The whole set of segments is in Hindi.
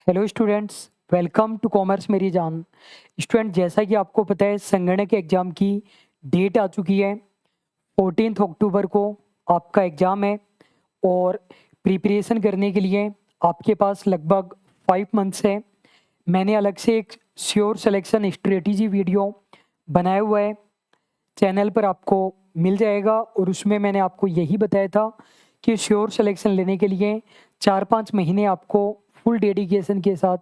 Hello students, welcome to commerce मेरी जान। स्टूडेंट, जैसा कि आपको पता है संगणक एग्ज़ाम की डेट आ चुकी है। 14 अक्टूबर को आपका एग्ज़ाम है और प्रिपरेशन करने के लिए आपके पास लगभग 5 मंथ्स है। मैंने अलग से एक श्योर सिलेक्शन स्ट्रेटजी वीडियो बनाया हुआ है, चैनल पर आपको मिल जाएगा और उसमें मैंने आपको यही बताया था कि श्योर सिलेक्शन लेने के लिए 4-5 महीने आपको फुल डेडिकेशन के साथ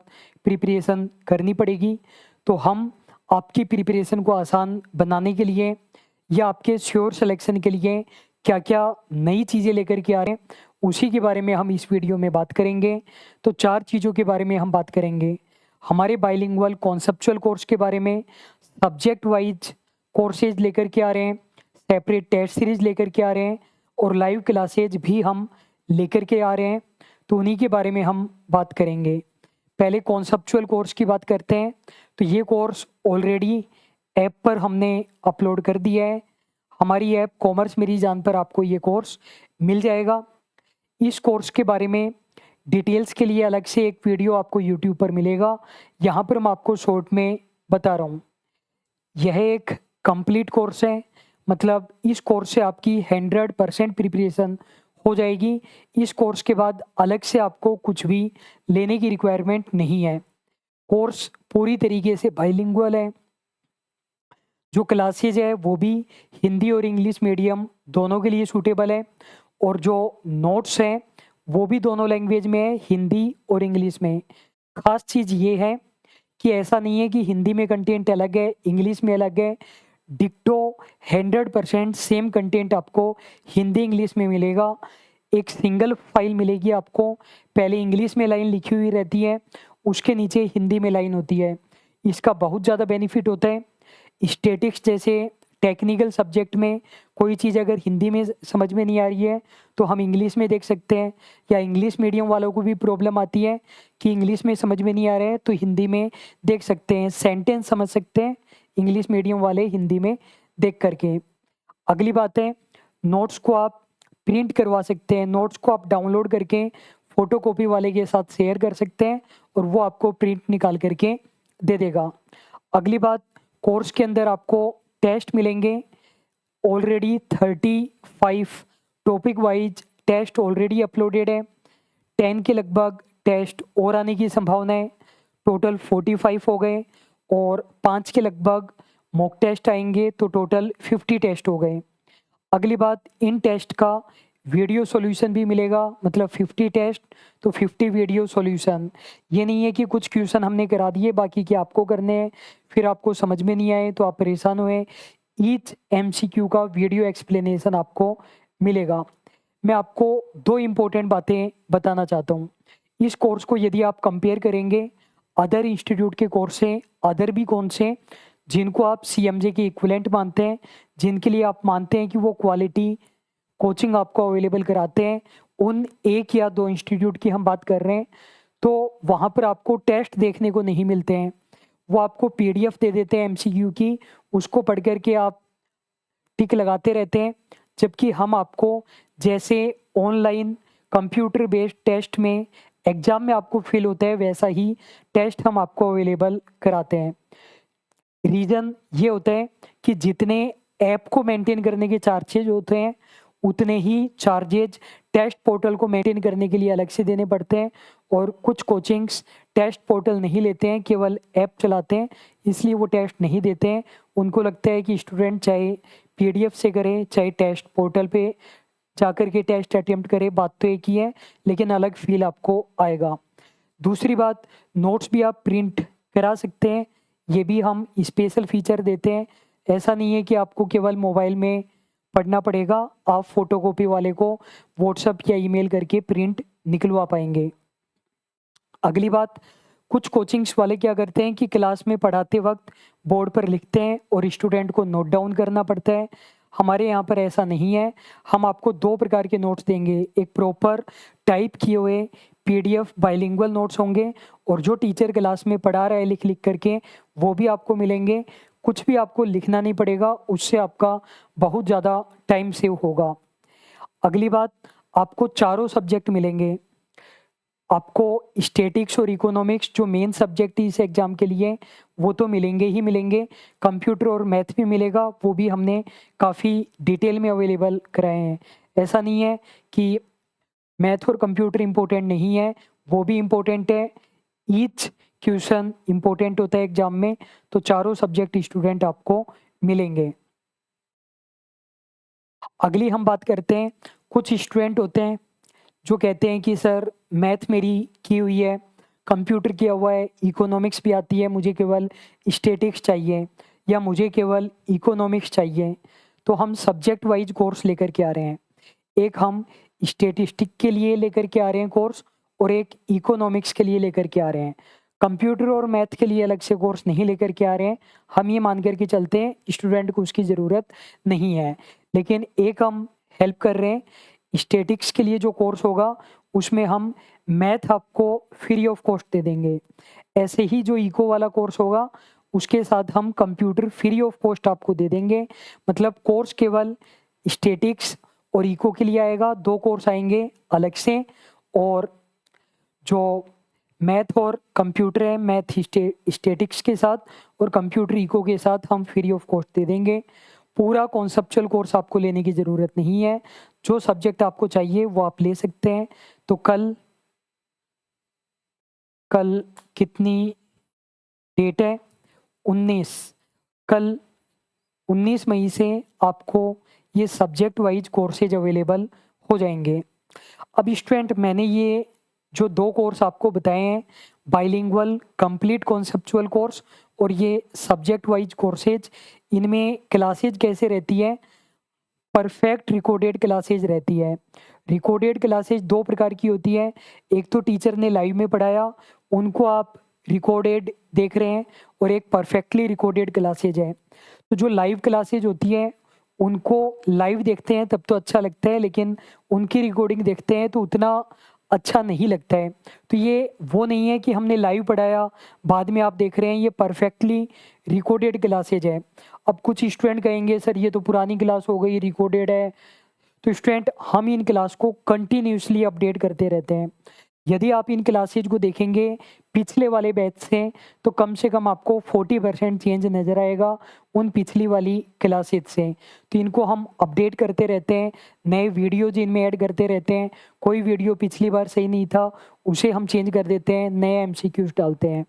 प्रिपरेशन करनी पड़ेगी। तो हम आपकी प्रिपरेशन को आसान बनाने के लिए या आपके श्योर सिलेक्शन के लिए क्या क्या नई चीज़ें लेकर के आ रहे हैं उसी के बारे में हम इस वीडियो में बात करेंगे। तो 4 चीज़ों के बारे में हम बात करेंगे। हमारे बाइलिंगुअल कॉन्सेप्चुअल कोर्स के बारे में, सब्जेक्ट वाइज कोर्सेज लेकर के आ रहे हैं, सेपरेट टेस्ट सीरीज लेकर के आ रहे हैं और लाइव क्लासेज भी हम लेकर के आ रहे हैं। तो उन्हीं के बारे में हम बात करेंगे। पहले कॉन्सेप्चुअल कोर्स की बात करते हैं। तो ये कोर्स ऑलरेडी ऐप पर हमने अपलोड कर दिया है। हमारी ऐप कॉमर्स मेरी जान पर आपको ये कोर्स मिल जाएगा। इस कोर्स के बारे में डिटेल्स के लिए अलग से एक वीडियो आपको यूट्यूब पर मिलेगा। यहाँ पर मैं आपको शॉर्ट में बता रहा हूँ। यह एक कंप्लीट कोर्स है, मतलब इस कोर्स से आपकी 100% प्रिपरेशन हो जाएगी। इस कोर्स के बाद अलग से आपको कुछ भी लेने की रिक्वायरमेंट नहीं है। कोर्स पूरी तरीके से बाइलिंगुअल है। जो क्लासेज है वो भी हिंदी और इंग्लिश मीडियम दोनों के लिए सूटेबल है और जो नोट्स हैं वो भी दोनों लैंग्वेज में है, हिंदी और इंग्लिश में। खास चीज़ ये है कि ऐसा नहीं है कि हिंदी में कंटेंट अलग है, इंग्लिश में अलग है। डिक्टो 100% सेम कंटेंट आपको हिंदी इंग्लिश में मिलेगा। एक सिंगल फाइल मिलेगी आपको, पहले इंग्लिश में लाइन लिखी हुई रहती है, उसके नीचे हिंदी में लाइन होती है। इसका बहुत ज़्यादा बेनिफिट होता है। स्टैटिक्स जैसे टेक्निकल सब्जेक्ट में कोई चीज़ अगर हिंदी में समझ में नहीं आ रही है तो हम इंग्लिश में देख सकते हैं, या इंग्लिश मीडियम वालों को भी प्रॉब्लम आती है कि इंग्लिश में समझ में नहीं आ रहा है तो हिंदी में देख सकते हैं, सेंटेंस समझ सकते हैं इंग्लिश मीडियम वाले हिंदी में देख करके। अगली बात है, नोट्स को आप प्रिंट करवा सकते हैं, नोट्स को आप डाउनलोड करके फ़ोटोकॉपी वाले के साथ शेयर कर सकते हैं और वो आपको प्रिंट निकाल करके दे देगा। अगली बात, कोर्स के अंदर आपको टेस्ट मिलेंगे। Already 35 topic wise test already uploaded है। 10 के लगभग टेस्ट और आने की संभावना है। टोटल 45 हो गए और 5 के लगभग मॉक टेस्ट आएंगे तो टोटल 50 टेस्ट हो गए। अगली बात, इन टेस्ट का वीडियो सॉल्यूशन भी मिलेगा, मतलब 50 टेस्ट तो 50 वीडियो सॉल्यूशन। ये नहीं है कि कुछ क्वेश्चन हमने करा दिए बाकी के आपको करने हैं, फिर आपको समझ में नहीं आए तो आप परेशान हुए। ईच एमसीक्यू का वीडियो एक्सप्लेनेशन आपको मिलेगा। मैं आपको 2 इम्पोर्टेंट बातें बताना चाहता हूँ। इस कोर्स को यदि आप कंपेयर करेंगे अदर इंस्टीट्यूट के कोर्स से, अदर भी कौन से जिनको आप सीएमजे के इक्विवेलेंट मानते हैं, जिनके लिए आप मानते हैं कि वो क्वालिटी कोचिंग आपको अवेलेबल कराते हैं, उन 1 या 2 इंस्टीट्यूट की हम बात कर रहे हैं। तो वहाँ पर आपको टेस्ट देखने को नहीं मिलते हैं, वो आपको पीडीएफ दे देते हैं एमसीक्यू की, उसको पढ़ कर के आप टिक लगाते रहते हैं। जबकि हम आपको जैसे ऑनलाइन कंप्यूटर बेस्ड टेस्ट में एग्ज़ाम में आपको फील होता है वैसा ही टेस्ट हम आपको अवेलेबल कराते हैं। रीज़न ये होता है कि जितने ऐप को मेंटेन करने के चार्जेज होते हैं उतने ही चार्जेज टेस्ट पोर्टल को मेंटेन करने के लिए अलग से देने पड़ते हैं। और कुछ कोचिंग्स टेस्ट पोर्टल नहीं लेते हैं, केवल ऐप चलाते हैं, इसलिए वो टेस्ट नहीं देते हैं। उनको लगता है कि स्टूडेंट चाहे पीडीएफ से करे चाहे टेस्ट पोर्टल पे जाकर के टेस्ट अटेम्प्ट करे, बात तो एक ही है लेकिन अलग फील आपको आएगा। दूसरी बात, नोट्स भी आप प्रिंट करा सकते हैं, ये भी हम स्पेशल फीचर देते हैं। ऐसा नहीं है कि आपको केवल मोबाइल में पढ़ना पड़ेगा, आप फोटोकॉपी वाले को व्हाट्सएप या ईमेल करके प्रिंट निकलवा पाएंगे। अगली बात, कुछ कोचिंग्स वाले क्या करते हैं कि क्लास में पढ़ाते वक्त बोर्ड पर लिखते हैं और स्टूडेंट को नोट डाउन करना पड़ता है। हमारे यहाँ पर ऐसा नहीं है। हम आपको 2 प्रकार के नोट्स देंगे, एक प्रॉपर टाइप किए हुए पीडीएफ बाइलिंगुअल नोट्स होंगे और जो टीचर क्लास में पढ़ा रहा है लिख लिख करके वो भी आपको मिलेंगे। कुछ भी आपको लिखना नहीं पड़ेगा, उससे आपका बहुत ज़्यादा टाइम सेव होगा। अगली बात, आपको चारों सब्जेक्ट मिलेंगे। आपको स्टैटिक्स और इकोनॉमिक्स जो मेन सब्जेक्ट है इस एग्ज़ाम के लिए वो तो मिलेंगे ही मिलेंगे। कंप्यूटर और मैथ भी मिलेगा, वो भी हमने काफ़ी डिटेल में अवेलेबल कराए हैं। ऐसा नहीं है कि मैथ और कंप्यूटर इम्पोर्टेंट नहीं है, वो भी इम्पोर्टेंट है। ईच क्वेश्चन इम्पोर्टेंट होता है एग्ज़ाम में, तो चारों सब्जेक्ट स्टूडेंट आपको मिलेंगे। अगली हम बात करते हैं, कुछ स्टूडेंट होते हैं जो कहते हैं कि सर मैथ मेरी की हुई है, कंप्यूटर किया हुआ है, इकोनॉमिक्स भी आती है, मुझे केवल स्टैटिक्स चाहिए या मुझे केवल इकोनॉमिक्स चाहिए। तो हम सब्जेक्ट वाइज कोर्स लेकर के आ रहे हैं। एक हम स्टैटिस्टिक के लिए लेकर के आ रहे हैं कोर्स और एक इकोनॉमिक्स के लिए लेकर के आ रहे हैं। कंप्यूटर और मैथ के लिए अलग से कोर्स नहीं लेकर के आ रहे हैं। हम ये मान कर के चलते हैं स्टूडेंट को उसकी ज़रूरत नहीं है। लेकिन एक हम हेल्प कर रहे हैं, स्टैटिक्स के लिए जो कोर्स होगा उसमें हम मैथ आपको फ्री ऑफ कॉस्ट दे देंगे। ऐसे ही जो इको वाला कोर्स होगा उसके साथ हम कंप्यूटर फ्री ऑफ कॉस्ट आपको दे देंगे। मतलब कोर्स केवल स्टैटिक्स और इको के लिए आएगा, 2 कोर्स आएंगे अलग से। और जो मैथ और कंप्यूटर है, मैथ स्टैटिक्स के साथ और कंप्यूटर इको के साथ हम फ्री ऑफ कॉस्ट दे देंगे। पूरा कॉन्सेप्चुअल कोर्स आपको लेने की ज़रूरत नहीं है, जो सब्जेक्ट आपको चाहिए वो आप ले सकते हैं। तो कल कल कितनी डेट है? 19। कल 19 मई से आपको ये सब्जेक्ट वाइज कोर्सेज अवेलेबल हो जाएंगे। अब स्टूडेंट मैंने ये जो 2 कोर्स आपको बताए हैं, बाइलिंगुअल कंप्लीट कॉन्सेप्चुअल कोर्स और ये सब्जेक्ट वाइज कोर्सेज, इनमें क्लासेज कैसे रहती है? परफेक्ट रिकॉर्डेड क्लासेज रहती है। रिकॉर्डेड क्लासेज 2 प्रकार की होती है, एक तो टीचर ने लाइव में पढ़ाया, उनको आप रिकॉर्डेड देख रहे हैं, और एक परफेक्टली रिकॉर्डेड क्लासेज है। तो जो लाइव क्लासेज होती है उनको लाइव देखते हैं तब तो अच्छा लगता है, लेकिन उनकी रिकॉर्डिंग देखते हैं तो उतना अच्छा नहीं लगता है। तो ये वो नहीं है कि हमने लाइव पढ़ाया बाद में आप देख रहे हैं, ये परफेक्टली रिकॉर्डेड क्लासेज है। अब कुछ स्टूडेंट कहेंगे सर ये तो पुरानी क्लास हो गई, रिकॉर्डेड है। तो स्टूडेंट हम इन क्लास को कंटिन्यूसली अपडेट करते रहते हैं। यदि आप इन क्लासेज को देखेंगे पिछले वाले बैच से, तो कम से कम आपको 40% चेंज नज़र आएगा उन पिछली वाली क्लासेज से। तो इनको हम अपडेट करते रहते हैं, नए वीडियोज इनमें ऐड करते रहते हैं। कोई वीडियो पिछली बार सही नहीं था उसे हम चेंज कर देते हैं, नए एमसीक्यूज डालते हैं।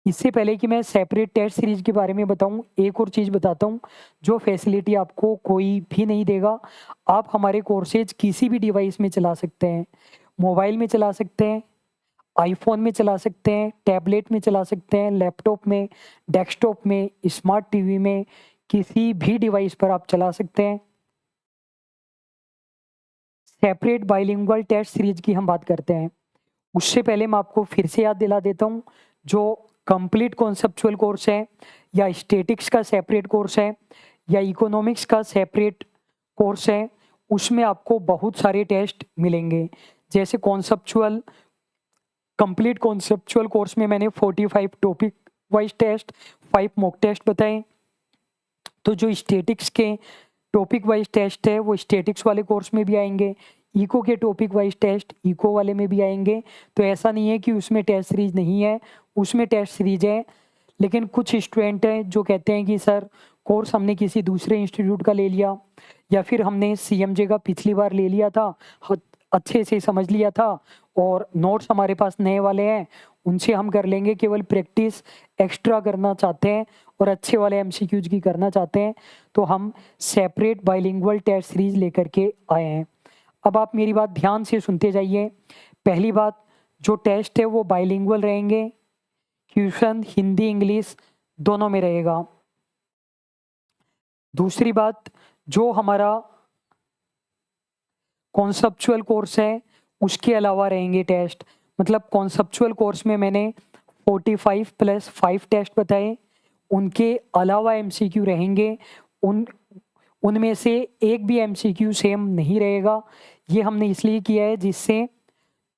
इससे पहले कि मैं सेपरेट टेस्ट सीरीज के बारे में बताऊं, एक और चीज़ बताता हूं जो फैसिलिटी आपको कोई भी नहीं देगा। आप हमारे कोर्सेज किसी भी डिवाइस में चला सकते हैं, मोबाइल में चला सकते हैं, आईफोन में चला सकते हैं, टैबलेट में चला सकते हैं, लैपटॉप में, डेस्कटॉप में, स्मार्ट टीवी में, किसी भी डिवाइस पर आप चला सकते हैं। सेपरेट बाइलिंगुअल टेस्ट सीरीज की हम बात करते हैं, उससे पहले मैं आपको फिर से याद दिला देता हूँ, जो कंप्लीट कॉन्सेप्चुअल कोर्स है या स्टैटिक्स का सेपरेट कोर्स है या इकोनॉमिक्स का सेपरेट कोर्स है, उसमें आपको बहुत सारे टेस्ट मिलेंगे। जैसे कॉन्सेप्चुअल कंप्लीट कॉन्सेप्चुअल कोर्स में मैंने 45 topic wise test, 5 mock test बताए। तो जो स्टैटिक्स के टॉपिक वाइज टेस्ट है वो स्टैटिक्स वाले कोर्स में भी आएंगे, इको के टॉपिक वाइज टेस्ट इको वाले में भी आएंगे। तो ऐसा नहीं है कि उसमें टेस्ट सीरीज नहीं है, उसमें टेस्ट सीरीज है। लेकिन कुछ स्टूडेंट हैं जो कहते हैं कि सर कोर्स हमने किसी दूसरे इंस्टीट्यूट का ले लिया, या फिर हमने सीएमजे का पिछली बार ले लिया था, अच्छे से समझ लिया था, और नोट्स हमारे पास नए वाले हैं, उनसे हम कर लेंगे, केवल प्रैक्टिस एक्स्ट्रा करना चाहते हैं और अच्छे वाले एमसीक्यूज की करना चाहते हैं। तो हम सेपरेट बाइलिंगुअल टेस्ट सीरीज लेकर के आए हैं। अब आप मेरी बात ध्यान से सुनते जाइए। पहली बात, जो टेस्ट है वो बाइलिंगुअल रहेंगे, क्वेश्चन हिंदी इंग्लिश दोनों में रहेगा। दूसरी बात, जो हमारा कॉन्सेप्चुअल कोर्स है उसके अलावा रहेंगे टेस्ट। मतलब कॉन्सेप्चुअल कोर्स में मैंने 45 + 5 टेस्ट बताए, उनके अलावा एमसीक्यू रहेंगे। उनमें से एक भी एमसीक्यू सेम नहीं रहेगा। ये हमने इसलिए किया है जिससे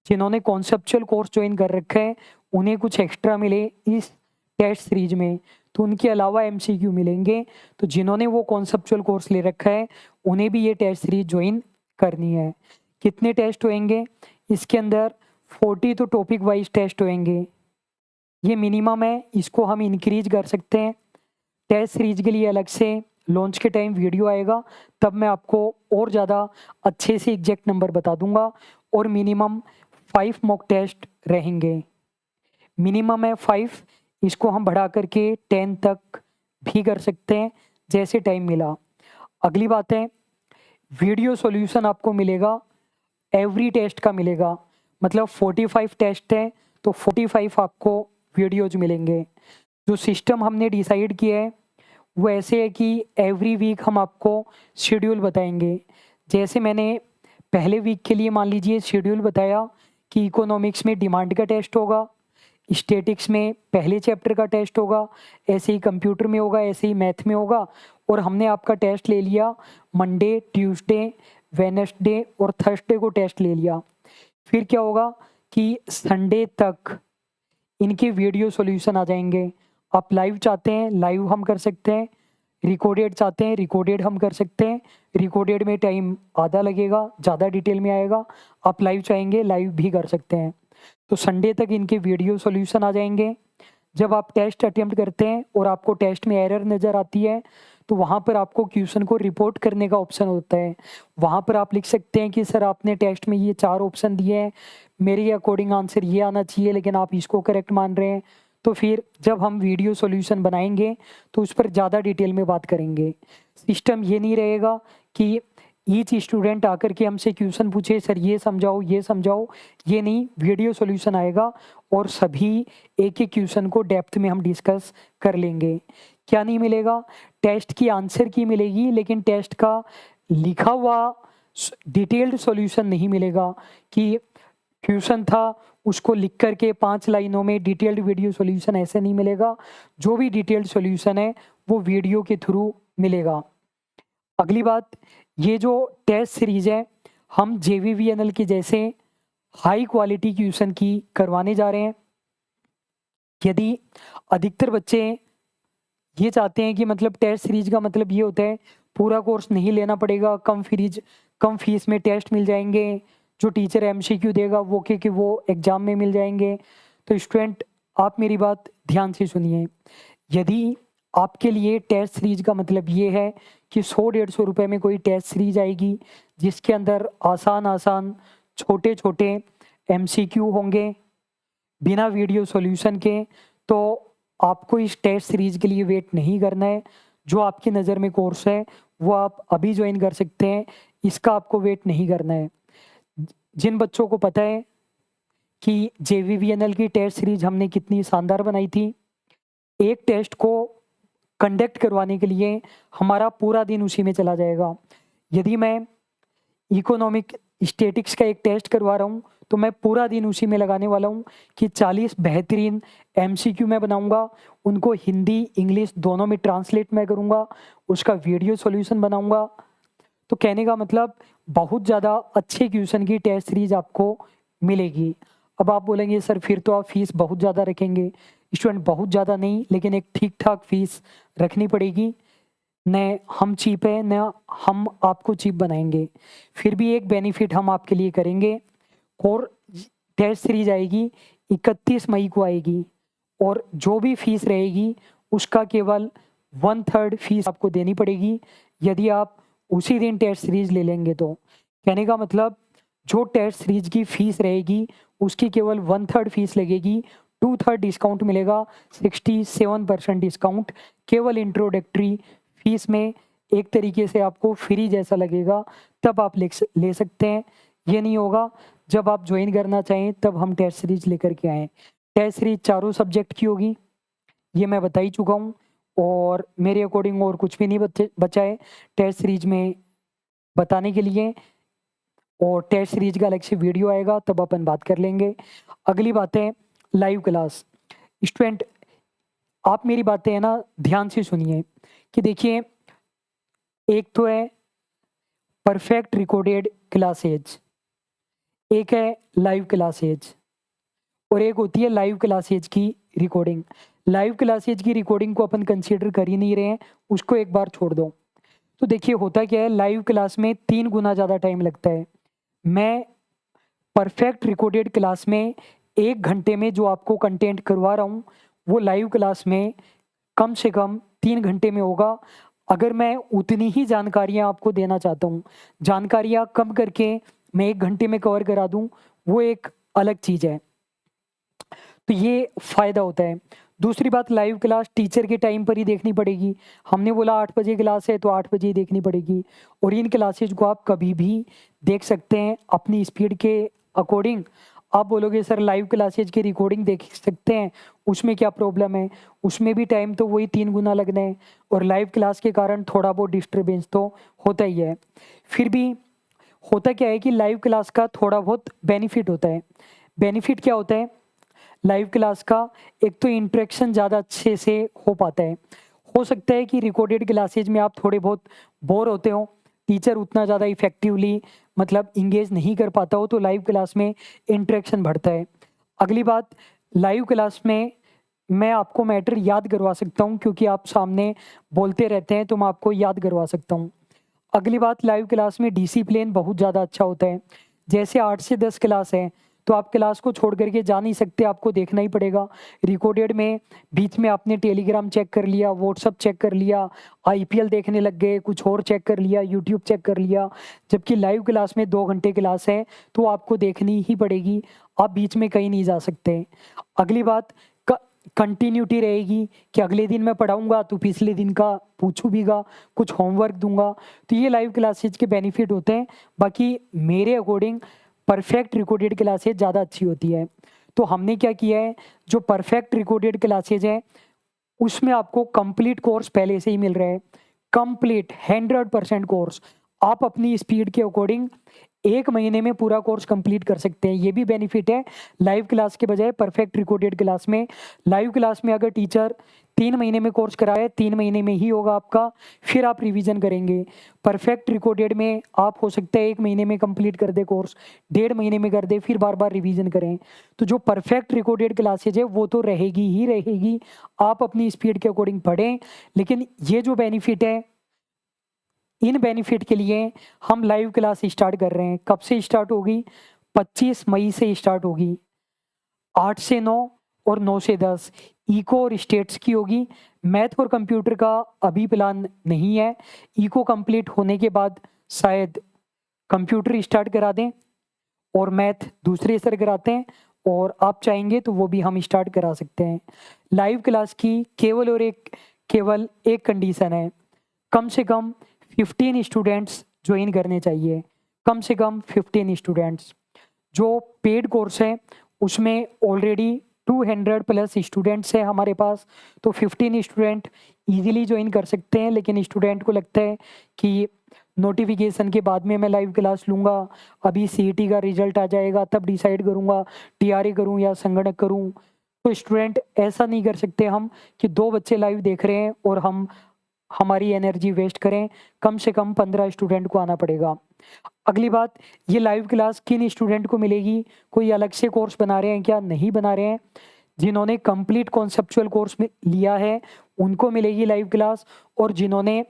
जिन्होंने कॉन्सेप्चुअल कोर्स ज्वाइन कर रखा है उन्हें कुछ एक्स्ट्रा मिले इस टेस्ट सीरीज में, तो उनके अलावा एमसीक्यू मिलेंगे। तो जिन्होंने वो कॉन्सेप्चुअल कोर्स ले रखा है उन्हें भी ये टेस्ट सीरीज ज्वाइन करनी है। कितने टेस्ट होंगे इसके अंदर? 40 तो टॉपिक वाइज टेस्ट होंगे, ये मिनिमम है, इसको हम इंक्रीज कर सकते हैं। टेस्ट सीरीज के लिए अलग से लॉन्च के टाइम वीडियो आएगा, तब मैं आपको और ज़्यादा अच्छे से एग्जैक्ट नंबर बता दूंगा। और मिनिमम 5 मॉक टेस्ट रहेंगे, मिनिमम है 5, इसको हम बढ़ा करके 10 तक भी कर सकते हैं जैसे टाइम मिला। अगली बात है, वीडियो सॉल्यूशन आपको मिलेगा, एवरी टेस्ट का मिलेगा, मतलब 45 टेस्ट है तो 45 आपको वीडियोज मिलेंगे। जो सिस्टम हमने डिसाइड किया है वो ऐसे है कि एवरी वीक हम आपको शेड्यूल बताएंगे। जैसे मैंने पहले वीक के लिए मान लीजिए शेड्यूल बताया कि इकोनॉमिक्स में डिमांड का टेस्ट होगा, स्टैटिक्स में पहले चैप्टर का टेस्ट होगा, ऐसे ही कंप्यूटर में होगा, ऐसे ही मैथ में होगा। और हमने आपका टेस्ट ले लिया मंडे, ट्यूसडे, वेडनेसडे और थर्सडे को टेस्ट ले लिया। फिर क्या होगा कि संडे तक इनके वीडियो सॉल्यूशन आ जाएंगे। आप लाइव चाहते हैं लाइव हम कर सकते हैं, रिकॉर्डेड चाहते हैं रिकॉर्डेड हम कर सकते हैं। रिकॉर्डेड में टाइम आधा लगेगा, ज़्यादा डिटेल में आएगा। आप लाइव चाहेंगे लाइव भी कर सकते हैं। तो संडे तक इनके वीडियो सॉल्यूशन आ जाएंगे। जब आप टेस्ट अटेम्प्ट करते हैं और आपको टेस्ट में एरर नज़र आती है तो वहाँ पर आपको क्वेश्चन को रिपोर्ट करने का ऑप्शन होता है। वहाँ पर आप लिख सकते हैं कि सर आपने टेस्ट में ये 4 ऑप्शन दिए हैं, मेरे अकॉर्डिंग आंसर ये आना चाहिए लेकिन आप इसको करेक्ट मान रहे हैं। तो फिर जब हम वीडियो सॉल्यूशन बनाएंगे तो उस पर ज़्यादा डिटेल में बात करेंगे। सिस्टम ये नहीं रहेगा कि ईच स्टूडेंट आकर के हमसे क्वेश्चन पूछे सर ये समझाओ ये समझाओ, ये नहीं, वीडियो सॉल्यूशन आएगा और सभी एक एक क्वेश्चन को डेप्थ में हम डिस्कस कर लेंगे। क्या नहीं मिलेगा, टेस्ट की आंसर की मिलेगी लेकिन टेस्ट का लिखा हुआ डिटेल्ड सॉल्यूशन नहीं मिलेगा कि क्वेश्चन था उसको लिख करके 5 लाइनों में डिटेल्ड वीडियो सॉल्यूशन, ऐसे नहीं मिलेगा। जो भी डिटेल्ड सॉल्यूशन है वो वीडियो के थ्रू मिलेगा। अगली बात, ये जो टेस्ट सीरीज है हम JVVNL के जैसे हाई क्वालिटी क्वेश्चन की करवाने जा रहे हैं। यदि अधिकतर बच्चे ये चाहते हैं कि मतलब टेस्ट सीरीज का मतलब ये होता है पूरा कोर्स नहीं लेना पड़ेगा, कम फीस में टेस्ट मिल जाएंगे, जो टीचर MCQ देगा वो के वो एग्ज़ाम में मिल जाएंगे। तो स्टूडेंट आप मेरी बात ध्यान से सुनिए, यदि आपके लिए टेस्ट सीरीज का मतलब ये है कि 100-150 रुपये में कोई टेस्ट सीरीज आएगी जिसके अंदर आसान छोटे छोटे MCQ होंगे बिना वीडियो सॉल्यूशन के, तो आपको इस टेस्ट सीरीज के लिए वेट नहीं करना है। जो आपकी नज़र में कोर्स है वो आप अभी ज्वाइन कर सकते हैं, इसका आपको वेट नहीं करना है। जिन बच्चों को पता है कि JVVNL की टेस्ट सीरीज हमने कितनी शानदार बनाई थी, एक टेस्ट को कंडक्ट करवाने के लिए हमारा पूरा दिन उसी में चला जाएगा। यदि मैं इकोनॉमिक स्टैटिक्स का एक टेस्ट करवा रहा हूँ तो मैं पूरा दिन उसी में लगाने वाला हूँ कि 40 बेहतरीन MCQ मैं बनाऊँगा, उनको हिंदी इंग्लिश दोनों में ट्रांसलेट मैं करूँगा, उसका वीडियो सॉल्यूशन बनाऊँगा। तो कहने का मतलब बहुत ज़्यादा अच्छे क्वेश्चन की टेस्ट सीरीज आपको मिलेगी। अब आप बोलेंगे सर फिर तो आप फीस बहुत ज़्यादा रखेंगे। स्टूडेंट बहुत ज़्यादा नहीं लेकिन एक ठीक ठाक फीस रखनी पड़ेगी, न हम चीप है न हम आपको चीप बनाएंगे। फिर भी एक बेनिफिट हम आपके लिए करेंगे, और टेस्ट सीरीज आएगी 31 मई को आएगी और जो भी फीस रहेगी उसका केवल 1/3 फीस आपको देनी पड़ेगी यदि आप उसी दिन टेस्ट सीरीज ले लेंगे। तो कहने का मतलब जो टेस्ट सीरीज की फीस रहेगी उसकी केवल 1/3 फीस लगेगी, 2/3 डिस्काउंट मिलेगा, 67% डिस्काउंट केवल इंट्रोडक्टरी फीस में। एक तरीके से आपको फ्री जैसा लगेगा, तब आप ले सकते हैं। ये नहीं होगा जब आप ज्वाइन करना चाहें तब हम टेस्ट सीरीज लेकर के आएँ। टेस्ट सीरीज 4 सब्जेक्ट की होगी, ये मैं बता ही चुका हूँ, और मेरे अकॉर्डिंग और कुछ भी नहीं बचा है टेस्ट सीरीज में बताने के लिए। और टेस्ट सीरीज का अलग से वीडियो आएगा तब अपन बात कर लेंगे। अगली बात है लाइव क्लास। स्टूडेंट आप मेरी बातें है ना ध्यान से सुनिए कि देखिए, एक तो है परफेक्ट रिकॉर्डेड क्लासेज, एक है लाइव क्लासेज, और एक होती है लाइव क्लासेज की रिकॉर्डिंग। लाइव क्लासेज की रिकॉर्डिंग को अपन कंसीडर कर ही नहीं रहे हैं, उसको एक बार छोड़ दो। तो देखिए होता क्या है, लाइव क्लास में 3 गुना ज़्यादा टाइम लगता है। मैं परफेक्ट रिकॉर्डेड क्लास में 1 घंटे में जो आपको कंटेंट करवा रहा हूँ, वो लाइव क्लास में कम से कम 3 घंटे में होगा। अगर मैं उतनी ही जानकारियाँ आपको देना चाहता हूँ, जानकारियाँ कम करके मैं 1 घंटे में कवर करा दूँ, वो एक अलग चीज़ है। तो ये फ़ायदा होता है। दूसरी बात, लाइव क्लास टीचर के टाइम पर ही देखनी पड़ेगी। हमने बोला 8 बजे क्लास है तो 8 बजे ही देखनी पड़ेगी, और इन क्लासेज को आप कभी भी देख सकते हैं अपनी स्पीड के अकॉर्डिंग। आप बोलोगे सर लाइव क्लासेज की रिकॉर्डिंग देख सकते हैं, उसमें क्या प्रॉब्लम है? उसमें भी टाइम तो वही 3 गुना लगना है, और लाइव क्लास के कारण थोड़ा बहुत डिस्टर्बेंस तो होता ही है। फिर भी होता क्या है कि लाइव क्लास का थोड़ा बहुत बेनिफिट होता है। बेनिफिट क्या होता है लाइव क्लास का? एक तो इंटरेक्शन ज़्यादा अच्छे से हो पाता है। हो सकता है कि रिकॉर्डेड क्लासेज में आप थोड़े बहुत बोर होते हो, टीचर उतना ज़्यादा इफेक्टिवली मतलब इंगेज नहीं कर पाता हो, तो लाइव क्लास में इंटरेक्शन बढ़ता है। अगली बात, लाइव क्लास में मैं आपको मैटर याद करवा सकता हूँ, क्योंकि आप सामने बोलते रहते हैं तो मैं आपको याद करवा सकता हूँ। अगली बात, लाइव क्लास में डिसिप्लिन बहुत ज़्यादा अच्छा होता है। जैसे 8 से 10 क्लास है, तो आप क्लास को छोड़ कर के जा नहीं सकते, आपको देखना ही पड़ेगा। रिकॉर्डेड में बीच में आपने टेलीग्राम चेक कर लिया, व्हाट्सएप चेक कर लिया, आईपीएल देखने लग गए, कुछ और चेक कर लिया, यूट्यूब चेक कर लिया। जबकि लाइव क्लास में 2 घंटे क्लास है, तो आपको देखनी ही पड़ेगी, आप बीच में कहीं नहीं जा सकते। अगली बात, कंटिन्यूटी रहेगी कि अगले दिन मैं पढ़ाऊँगा तो पिछले दिन का पूछूँ भीगा, कुछ होमवर्क दूँगा। तो ये लाइव क्लासेज के बेनिफिट होते हैं। बाकी मेरे अकॉर्डिंग परफेक्ट रिकॉर्डेड क्लासेज ज़्यादा अच्छी होती है। तो हमने क्या किया है, जो परफेक्ट रिकॉर्डेड क्लासेज हैं, उसमें आपको कंप्लीट कोर्स पहले से ही मिल रहा है। Complete 100% course. आप अपनी स्पीड के अकॉर्डिंग 1 महीने में पूरा कोर्स कंप्लीट कर सकते हैं। ये भी बेनिफिट है लाइव क्लास के बजाय परफेक्ट रिकॉर्डेड क्लास में। लाइव क्लास में अगर टीचर 3 महीने में कोर्स कराए, 3 महीने में ही होगा आपका, फिर आप रिवीजन करेंगे। परफेक्ट रिकॉर्डेड में आप हो सकता है 1 महीने में कंप्लीट कर दे कोर्स, 1.5 महीने में कर दे, फिर बार-बार रिवीजन करें। तो जो परफेक्ट रिकॉर्डेड क्लासेज है वो तो रहेगी ही रहेगी, आप अपनी स्पीड के अकॉर्डिंग पढ़ें। लेकिन ये जो बेनिफिट है, इन बेनिफिट के लिए हम लाइव क्लास स्टार्ट कर रहे हैं। कब से स्टार्ट होगी? 25 मई से स्टार्ट होगी। 8 से 9 और 9 से 10 इको और स्टेट्स की होगी। मैथ और कंप्यूटर का अभी प्लान नहीं है। इको कंप्लीट होने के बाद शायद कंप्यूटर स्टार्ट करा दें, और मैथ दूसरे सर कराते हैं, और आप चाहेंगे तो वो भी हम स्टार्ट करा सकते हैं। लाइव क्लास की केवल एक कंडीशन है, कम से कम 15 स्टूडेंट्स ज्वाइन करने चाहिए। कम से कम 15 स्टूडेंट्स। जो पेड कोर्स है उसमें ऑलरेडी 200 प्लस स्टूडेंट्स हैं हमारे पास, तो 15 स्टूडेंट इजीली ज्वाइन कर सकते हैं। लेकिन स्टूडेंट को लगता है कि नोटिफिकेशन के बाद में मैं लाइव क्लास लूँगा, अभी सीईटी का रिजल्ट आ जाएगा तब डिसाइड करूँगा टीआरए करूँ या संगणक करूँ। तो स्टूडेंट ऐसा नहीं कर सकते हम कि 2 बच्चे लाइव देख रहे हैं और हम हमारी एनर्जी वेस्ट करें। कम से कम 15 स्टूडेंट को आना पड़ेगा। अगली बात, ये लाइव क्लास किन स्टूडेंट को मिलेगी? कोई अलग से कोर्स बना रहे हैं क्या? नहीं बना रहे हैं। जिन्होंने कंप्लीट कॉन्सेप्चुअल कोर्स में लिया है उनको मिलेगी लाइव क्लास, और जिन्होंने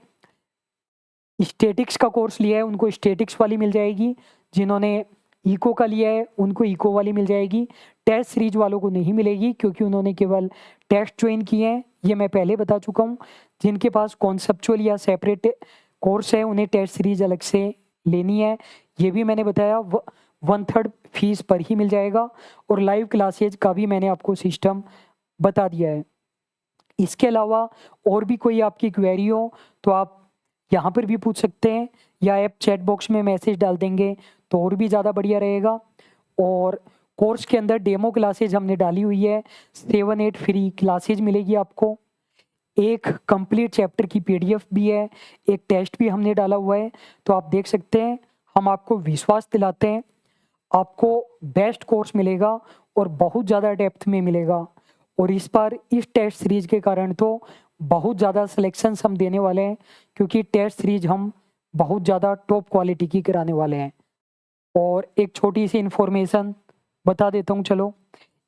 स्टैटिक्स का कोर्स लिया है उनको स्टैटिक्स वाली मिल जाएगी। जिन्होंने इको का लिया है उनको इको वाली मिल जाएगी। टेस्ट सीरीज वालों को नहीं मिलेगी, क्योंकि उन्होंने केवल टेस्ट ज्वाइन किए हैं, ये मैं पहले बता चुका हूँ। जिनके पास कॉन्सेप्चुअल या सेपरेट कोर्स है उन्हें टेस्ट सीरीज अलग से लेनी है, ये भी मैंने बताया। 1/3 फीस पर ही मिल जाएगा, और लाइव क्लासेज का भी मैंने आपको सिस्टम बता दिया है। इसके अलावा और भी कोई आपकी क्वेरी हो तो आप यहाँ पर भी पूछ सकते हैं, या ऐप चैट बॉक्स में मैसेज डाल देंगे तो और भी ज़्यादा बढ़िया रहेगा। और कोर्स के अंदर डेमो क्लासेज हमने डाली हुई है, 7-8 फ्री क्लासेज मिलेगी आपको। एक कंप्लीट चैप्टर की पीडीएफ भी है, एक टेस्ट भी हमने डाला हुआ है, तो आप देख सकते हैं। हम आपको विश्वास दिलाते हैं, आपको बेस्ट कोर्स मिलेगा और बहुत ज़्यादा डेप्थ में मिलेगा। और इस बार इस टेस्ट सीरीज के कारण तो बहुत ज़्यादा सिलेक्शंस हम देने वाले हैं, क्योंकि टेस्ट सीरीज हम बहुत ज़्यादा टॉप क्वालिटी की कराने वाले हैं। और एक छोटी सी इन्फॉर्मेशन बता देता हूँ, चलो।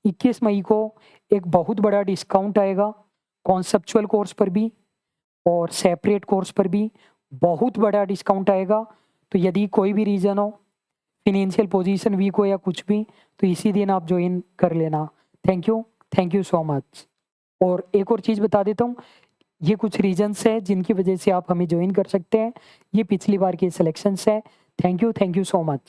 21 मई को एक बहुत बड़ा डिस्काउंट आएगा कॉन्सेप्चुअल कोर्स पर भी और सेपरेट कोर्स पर भी बहुत बड़ा डिस्काउंट आएगा। तो यदि कोई भी रीज़न हो, फिनेंशियल पोजीशन वीक हो या कुछ भी, तो इसी दिन आप ज्वाइन कर लेना। Thank you so much. और एक और चीज़ बता देता हूँ, ये कुछ रीजंस है जिनकी वजह से आप हमें ज्वाइन कर सकते हैं। ये पिछली बार के सिलेक्शंस है। Thank you so much.